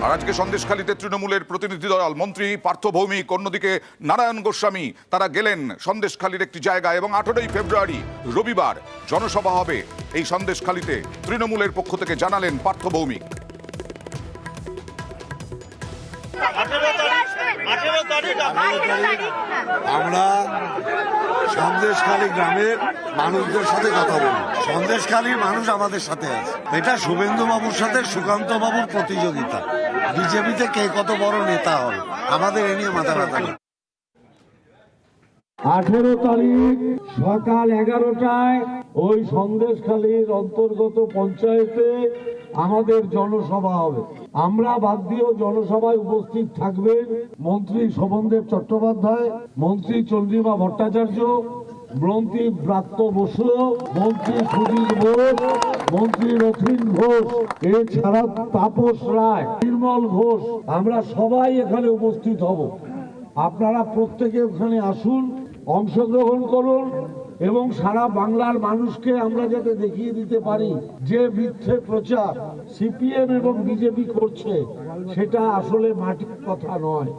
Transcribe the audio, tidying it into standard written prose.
আর আজকে সন্দেশখালীতে তৃণমূলের প্রতিনিধি দল মন্ত্রী পার্থ ভৌমিক, অন্যদিকে নারায়ণ গোস্বামী তারা গেলেন সন্দেশখালীর একটি জায়গায় এবং 18ই ফেব্রুয়ারি রবিবার জনসভা হবে এই সন্দেশখালীতে। তৃণমূলের পক্ষ থেকে জানালেন পার্থ ভৌমিক। আমরা সন্দেশখালী গ্রামের মানুষদের সাথে কথা বলি। সন্দেশখালীর মানুষ আমাদের সাথে আছে। এটা শুভেন্দু বাবুর সাথে সুকান্ত বাবুর প্রতিযোগিতা। বিজেপিতে কে কত বড় নেতা হল, আমাদের এ নিয়ে মাথা ব্যথা নেই। 18 তারিখ সকাল 11টায় ওই সন্দেশখালীর অন্তর্গত পঞ্চায়েতে আমাদের জনসভা হবে। আমরা বাদ দিয়েও জনসভায় উপস্থিত থাকবেন মন্ত্রী শোভনদেব চট্টোপাধ্যায়, মন্ত্রী চন্দ্রিমা ভট্টাচার্য, মন্ত্রী ব্রাত্য বসু, মন্ত্রী সুধীর বোস, মন্ত্রী রথীন ঘোষ, এছাড়া তাপস রায়, নির্মল ঘোষ। আমরা সবাই এখানে উপস্থিত হব। আপনারা প্রত্যেকে ওখানে আসুন, অংশগ্রহণ করুন এবং সারা বাংলার মানুষকে আমরা যাতে দেখিয়ে দিতে পারি যে মিথ্যে প্রচার সিপিএম এবং বিজেপি করছে সেটা আসলে মাটির কথা নয়।